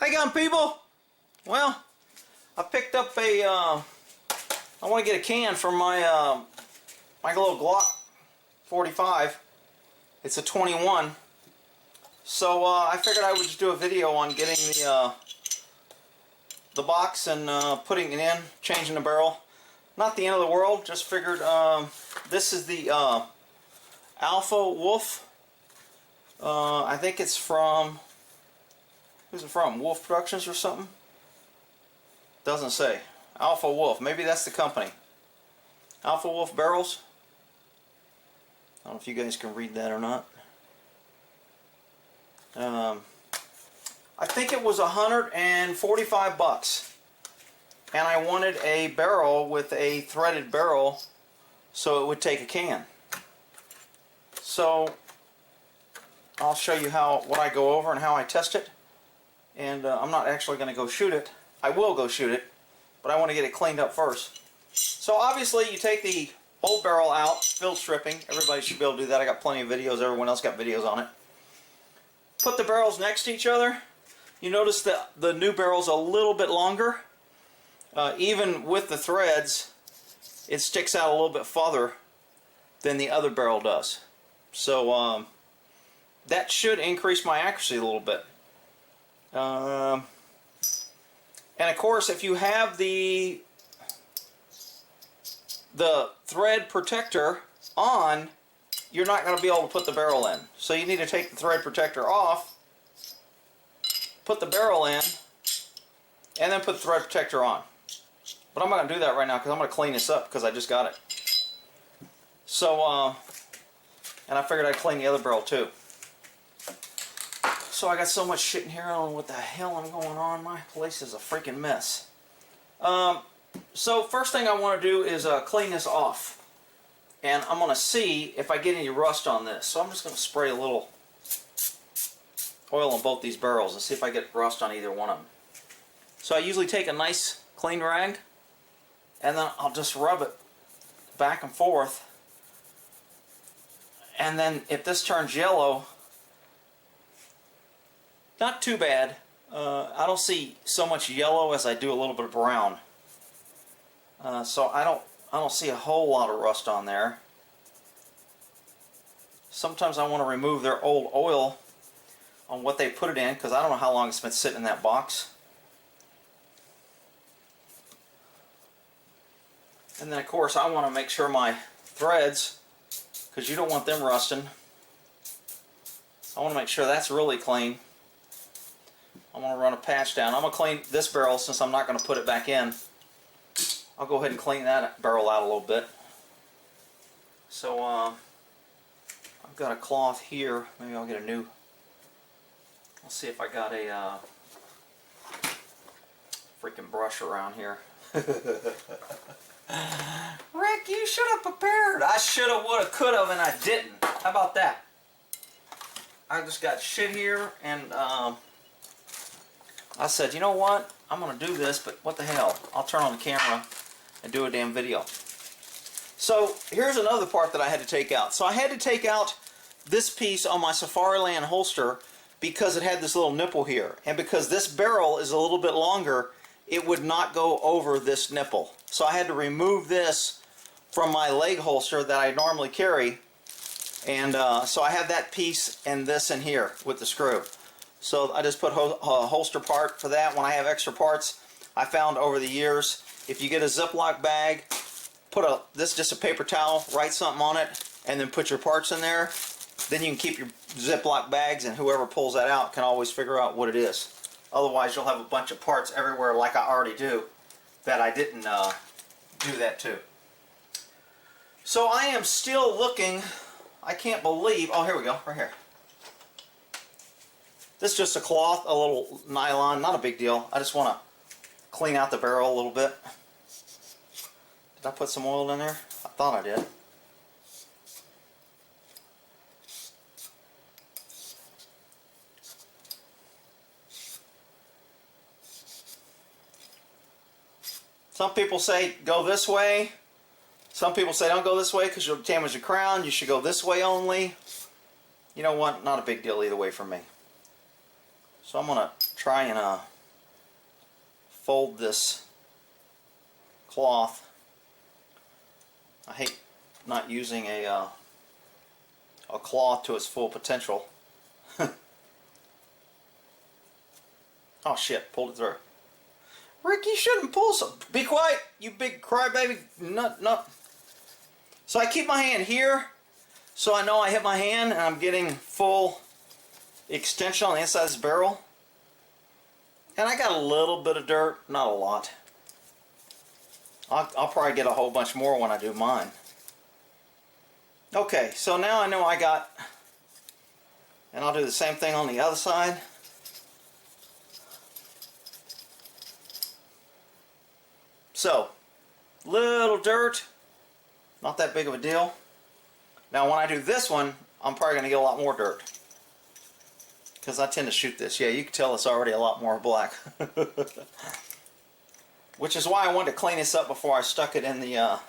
Hey gun people! Well, I picked up a, I want to get a can for my, my little Glock 45. It's a 21. So I figured I would just do a video on getting the box and putting it in, changing the barrel. Not the end of the world, just figured this is the Alpha Wolf. I think it's from, who's it from? Wolf Productions or something? Doesn't say. Alpha Wolf. Maybe that's the company. Alpha Wolf barrels. I don't know if you guys can read that or not. I think it was 145 bucks. And I wanted a barrel with a threaded barrel so it would take a can. So I'll show you what I go over and how I test it. And I'm not actually going to go shoot it. I will go shoot it, but I want to get it cleaned up first. So obviously you take the old barrel out, field stripping. Everybody should be able to do that. I got plenty of videos. Everyone else got videos on it. Put the barrels next to each other. You notice that the new barrel's a little bit longer. Even with the threads, it sticks out a little bit farther than the other barrel does. So that should increase my accuracy a little bit. And of course, if you have the thread protector on, you're not going to be able to put the barrel in. So you need to take the thread protector off, put the barrel in, and then put the thread protector on. But I'm not going to do that right now because I'm going to clean this up because I just got it. So, and I figured I'd clean the other barrel too. So I got so much shit in here, I don't know what the hell I'm going on. My place is a freaking mess. So first thing I want to do is clean this off. And I'm going to see if I get any rust on this. So I'm just going to spray a little oil on both these barrels and see if I get rust on either one of them. So I usually take a nice clean rag and then I'll just rub it back and forth. And then if this turns yellow, not too bad. I don't see so much yellow as I do a little bit of brown. So I don't see a whole lot of rust on there. Sometimes I want to remove their old oil on what they put it in because I don't know how long it's been sitting in that box. And then of course I want to make sure my threads, because you don't want them rusting, I want to make sure that's really clean. I'm going to run a patch down. I'm going to clean this barrel since I'm not going to put it back in. I'll go ahead and clean that barrel out a little bit. So I've got a cloth here. Maybe I'll get a new. I'll see if I got a freaking brush around here. Rick, you should have prepared. I should have, would have, could have, and I didn't. How about that? I just got shit here, and I said, you know what? I'm going to do this, but what the hell? I'll turn on the camera and do a damn video. So here's another part that I had to take out. So I had to take out this piece on my Safariland holster because it had this little nipple here. And because this barrel is a little bit longer, it would not go over this nipple. So I had to remove this from my leg holster that I normally carry. And so I have that piece and this in here with the screw. So I just put a holster part for that. When I have extra parts, I found over the years, if you get a Ziploc bag, put just a paper towel, write something on it, and then put your parts in there. Then you can keep your Ziploc bags, and whoever pulls that out can always figure out what it is. Otherwise, you'll have a bunch of parts everywhere, like I already do, that I didn't do that to. So I am still looking. I can't believe. Oh, here we go, right here. This is just a cloth, a little nylon, not a big deal. I just want to clean out the barrel a little bit. Did I put some oil in there? I thought I did. Some people say go this way. Some people say don't go this way because you'll damage the crown. You should go this way only. You know what? Not a big deal either way for me. So I'm going to try and fold this cloth. I hate not using a cloth to its full potential. Oh shit, pulled it through. Rick, you shouldn't pull some. Be quiet, you big crybaby nut. So I keep my hand here, so I know I hit my hand and I'm getting full extension on the inside of this barrel. And I got a little bit of dirt, not a lot. I'll probably get a whole bunch more when I do mine. Okay, so now I know I got, and I'll do the same thing on the other side. So, little dirt, not that big of a deal. Now when I do this one, I'm probably going to get a lot more dirt, because I tend to shoot this. Yeah, you can tell it's already a lot more black. Which is why I wanted to clean this up before I stuck it in the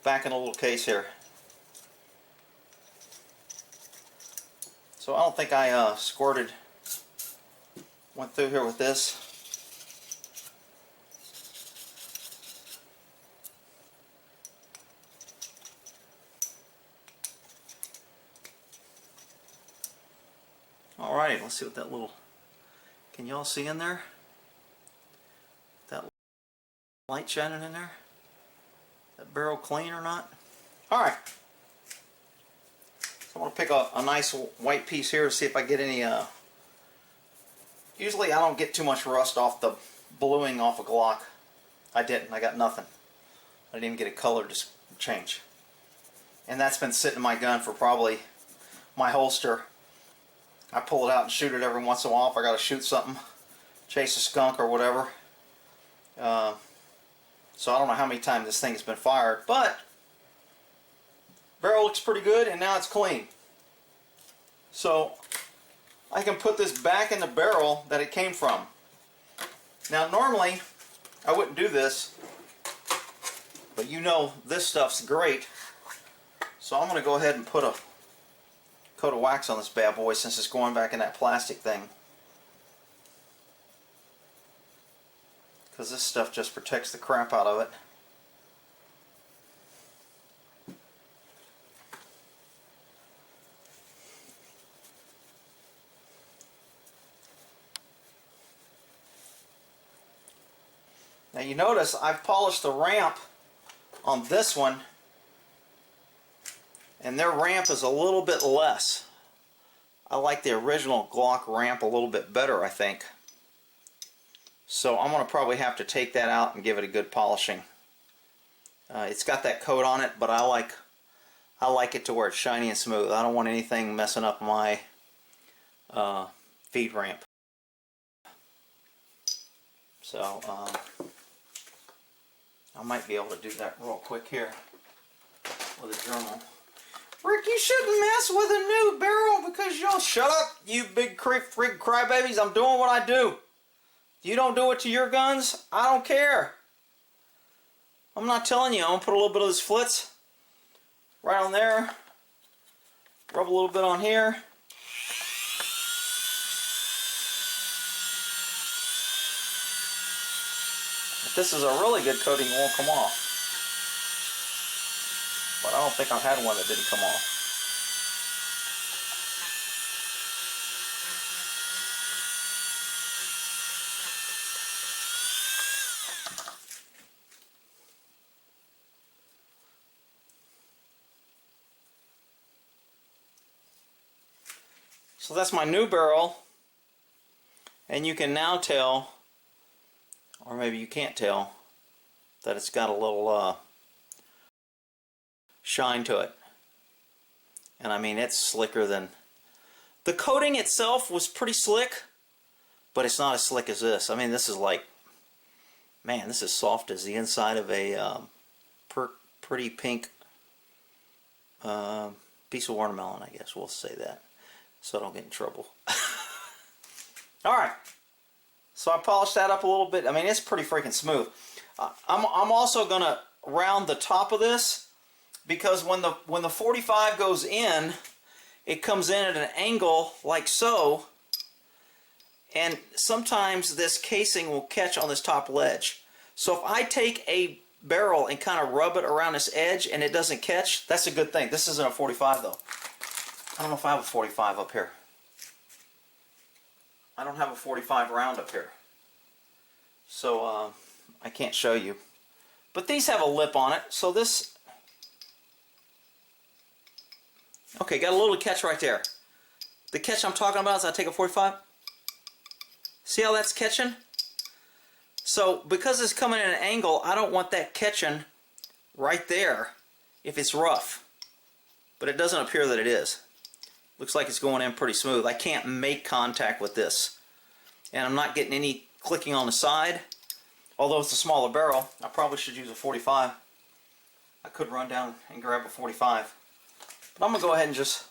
back in a little case here. So I don't think I went through here with this. Alright, let's see what that little, can y'all see in there? That light shining in there? That barrel clean or not? Alright. So I'm going to pick a nice white piece here to see if I get any, usually I don't get too much rust off the bluing off a Glock. I didn't, I got nothing. I didn't even get a color to change. And that's been sitting in my gun for probably my holster. I pull it out and shoot it every once in a while if I got to shoot something, chase a skunk or whatever. So I don't know how many times this thing has been fired, but barrel looks pretty good and now it's clean. So I can put this back in the barrel that it came from. Now normally I wouldn't do this, but you know this stuff's great. So I'm going to go ahead and put a coat of wax on this bad boy since it's going back in that plastic thing, because this stuff just protects the crap out of it. Now you notice I've polished the ramp on this one, and their ramp is a little bit less. I like the original Glock ramp a little bit better, I think. So I'm going to probably have to take that out and give it a good polishing. It's got that coat on it, but I like it to where it's shiny and smooth. I don't want anything messing up my feed ramp. So I might be able to do that real quick here with a journal. Rick, you shouldn't mess with a new barrel because you'll shut up, you big freak crybabies. I'm doing what I do. If you don't do it to your guns, I don't care. I'm not telling you. I'm going to put a little bit of this Flitz right on there. Rub a little bit on here. If this is a really good coating, it won't come off. But I don't think I've had one that didn't come off. So that's my new barrel, and you can now tell, or maybe you can't tell, that it's got a little shine to it. And I mean, it's slicker than... The coating itself was pretty slick, but it's not as slick as this. I mean, this is like, man, this is soft as the inside of a pretty pink piece of watermelon, I guess we'll say that, so I don't get in trouble. Alright, so I polished that up a little bit. I mean, it's pretty freaking smooth. I'm also going to round the top of this, because when the 45 goes in, it comes in at an angle like so, and sometimes this casing will catch on this top ledge. So if I take a barrel and kind of rub it around this edge and it doesn't catch, that's a good thing. This isn't a 45 though. I don't know if I have a 45 up here. I don't have a 45 round up here. So I can't show you. But these have a lip on it, so this... Okay, got a little catch right there. The catch I'm talking about is I take a 45. See how that's catching? So because it's coming at an angle, I don't want that catching right there if it's rough. But it doesn't appear that it is. Looks like it's going in pretty smooth. I can't make contact with this. And I'm not getting any clicking on the side. Although it's a smaller barrel, I probably should use a 45. I could run down and grab a 45. But I'm going to go ahead and just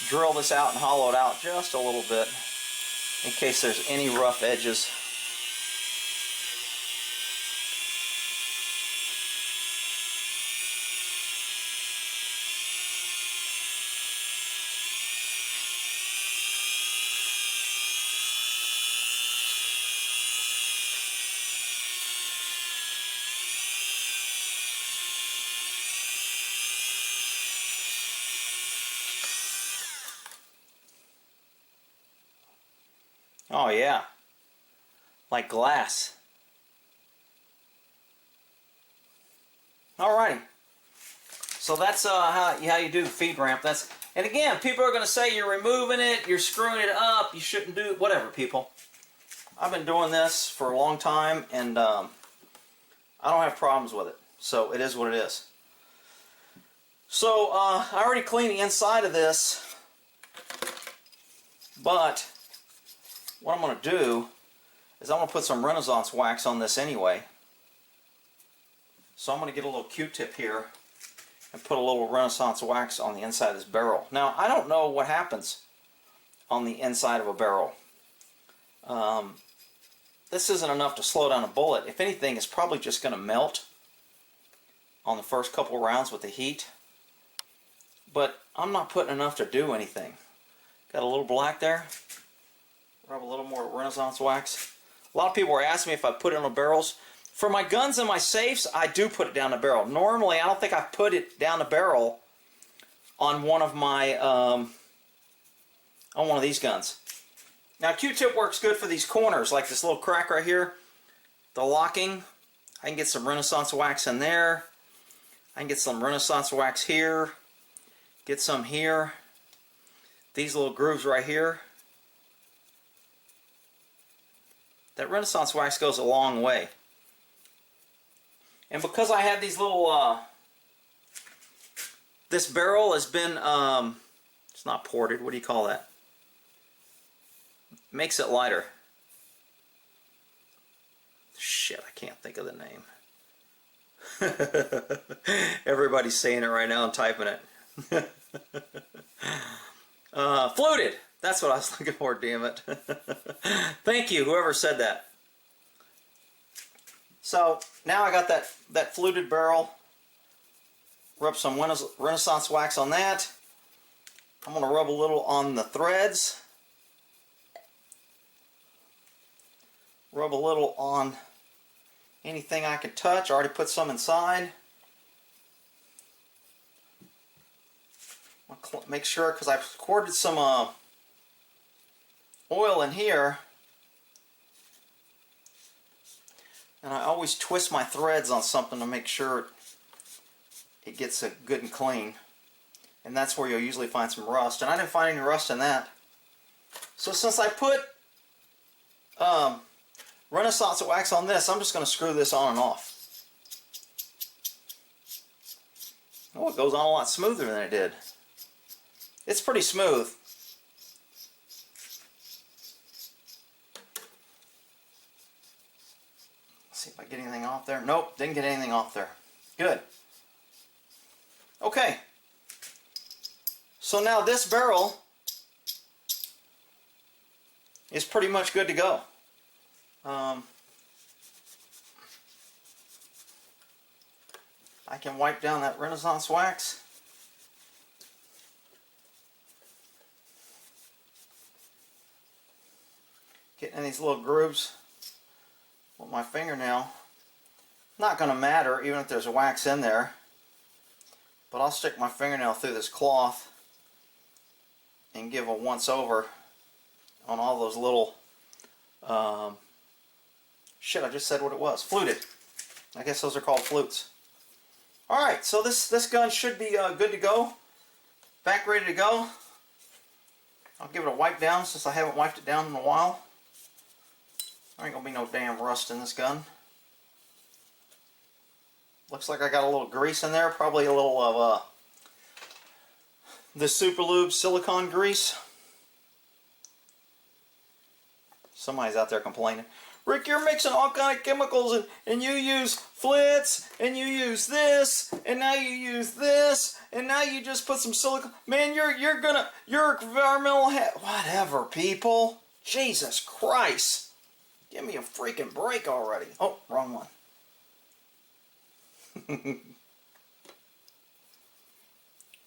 drill this out and hollow it out just a little bit in case there's any rough edges. Oh yeah, like glass. Alrighty, so that's how you do the feed ramp. And again, people are going to say you're removing it, you're screwing it up, you shouldn't do it. Whatever, people. I've been doing this for a long time, and I don't have problems with it. So it is what it is. So I already cleaned the inside of this, but what I'm going to do is I'm going to put some Renaissance wax on this anyway. So I'm going to get a little Q-tip here and put a little Renaissance wax on the inside of this barrel. Now, I don't know what happens on the inside of a barrel. This isn't enough to slow down a bullet. If anything, it's probably just going to melt on the first couple rounds with the heat. But I'm not putting enough to do anything. Got a little black there. Rub a little more Renaissance wax. A lot of people are asking me if I put it on the barrels. For my guns and my safes, I do put it down the barrel. Normally, I don't think I've put it down the barrel on one of my, on one of these guns. Now, Q-tip works good for these corners, like this little crack right here. The locking, I can get some Renaissance wax in there. I can get some Renaissance wax here. Get some here. These little grooves right here. That Renaissance wax goes a long way. And because I have these little, this barrel has been, it's not ported, what do you call that? Makes it lighter. Shit, I can't think of the name. Everybody's saying it right now and typing it. Fluted. That's what I was looking for, damn it. Thank you, whoever said that. So, now I got that fluted barrel. Rub some Renaissance wax on that. I'm going to rub a little on the threads. Rub a little on anything I can touch. I already put some inside. I'll make sure, because I squirted some oil in here, and I always twist my threads on something to make sure it gets good and clean, and that's where you'll usually find some rust, and I didn't find any rust in that. So since I put Renaissance wax on this, I'm just going to screw this on and off. Oh, it goes on a lot smoother than it did. It's pretty smooth. See if I get anything off there. Nope, didn't get anything off there. Good. Okay. So now this barrel is pretty much good to go. I can wipe down that Renaissance wax. getting in these little grooves with my fingernail. Not going to matter even if there's wax in there, but I'll stick my fingernail through this cloth and give a once over on all those little shit, I just said what it was. Fluted. I guess those are called flutes. Alright, so this gun should be good to go. Back ready to go. I'll give it a wipe down since I haven't wiped it down in a while. There ain't gonna be no damn rust in this gun. Looks like I got a little grease in there. Probably a little of the Super Lube silicone grease. Somebody's out there complaining. Rick, you're mixing all kind of chemicals and you use flits and you use this and now you use this and now you just put some silicone. Man, you're environmental whatever, people. Jesus Christ. Give me a freaking break already. Oh, wrong one.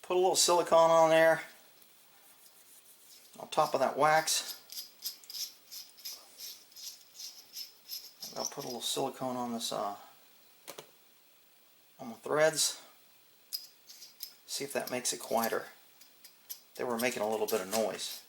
Put a little silicone on there on top of that wax. I'll put a little silicone on this on the threads. See if that makes it quieter. They were making a little bit of noise.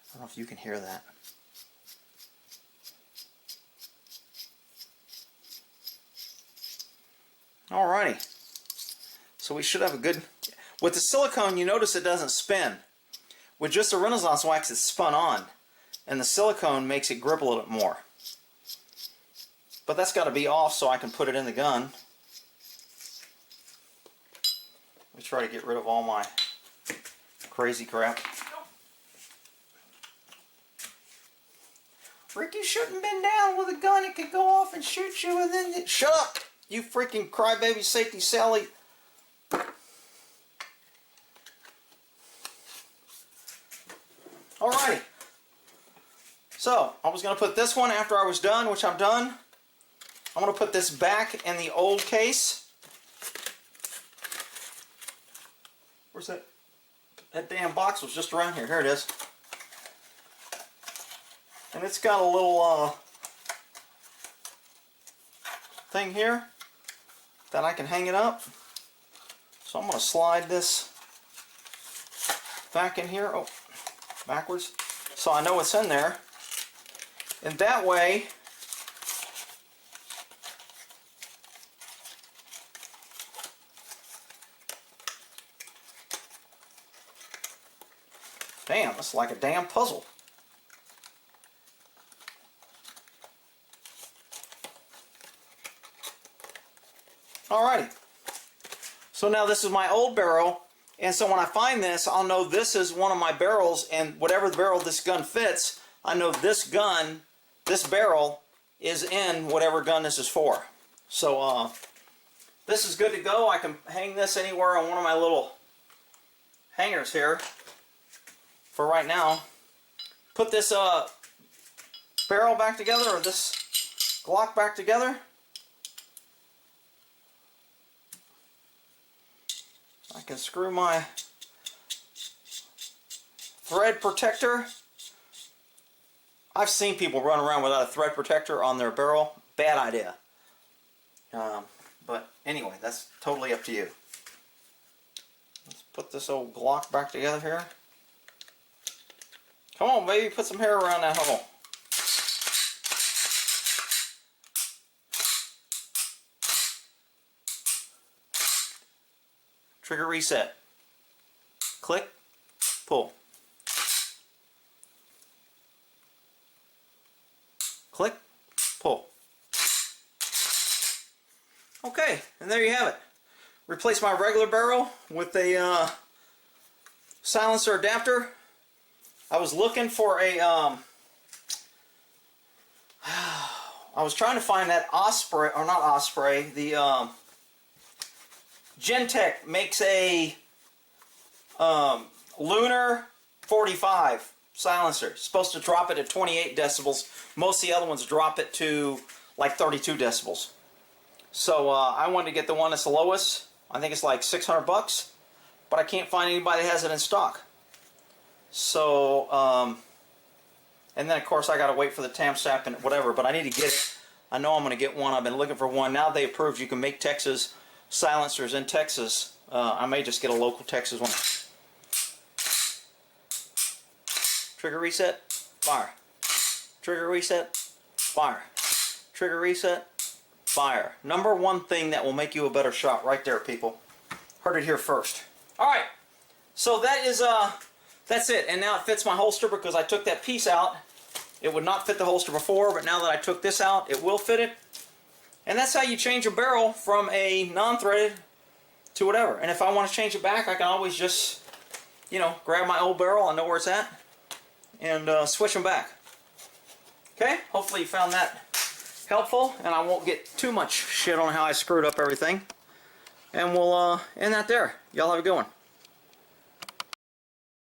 I don't know if you can hear that. Alrighty. So we should have a good... With the silicone, you notice it doesn't spin. With just the Renaissance wax, it's spun on. And the silicone makes it grip a little bit more. But that's got to be off so I can put it in the gun. Let me try to get rid of all my crazy crap. Rick, you shouldn't have been down with a gun. It could go off and shoot you and then... Shut up! You freaking crybaby safety Sally. Alrighty. So, I was going to put this one after I was done, which I'm done. I'm going to put this back in the old case. Where's that? That damn box was just around here. Here it is. And it's got a little thing here that I can hang it up. So I'm going to slide this back in here. Oh, backwards. So I know what's in there. And that way, damn, it's like a damn puzzle. Alrighty. So now this is my old barrel, and so when I find this, I'll know this is one of my barrels, and whatever the barrel this gun fits, I know this gun, this barrel, is in whatever gun this is for. So this is good to go. I can hang this anywhere on one of my little hangers here for right now. Put this barrel back together, or this Glock back together. I can screw my thread protector. I've seen people run around without a thread protector on their barrel. Bad idea. But anyway, that's totally up to you. Let's put this old Glock back together here. Come on, baby, put some hair around that hole. Trigger reset. Click, pull. Click, pull. Okay, and there you have it. Replace my regular barrel with a silencer adapter. I was looking for a I was trying to find that Osprey, or not Osprey, the Gentech makes a Lunar 45 silencer. It's supposed to drop it at 28 decibels. Most of the other ones drop it to like 32 decibels. So I wanted to get the one that's the lowest. I think it's like 600 bucks, but I can't find anybody that has it in stock. So And then of course I got to wait for the tam stamp and whatever, but I need to get it. I know I'm going to get one. I've been looking for one. Now they approved you can make Texas silencers in Texas. I may just get a local Texas one. Trigger reset, fire. Trigger reset, fire. Trigger reset, fire. Number one thing that will make you a better shot right there, people. Heard it here first. Alright, so that is that's it. And now it fits my holster because I took that piece out. It would not fit the holster before, but now that I took this out, it will fit it. And that's how you change a barrel from a non-threaded to whatever. And if I want to change it back, I can always just, you know, grab my old barrel, I know where it's at, and switch them back. Okay, hopefully you found that helpful, and I won't get too much shit on how I screwed up everything. And we'll end that there. Y'all have a good one.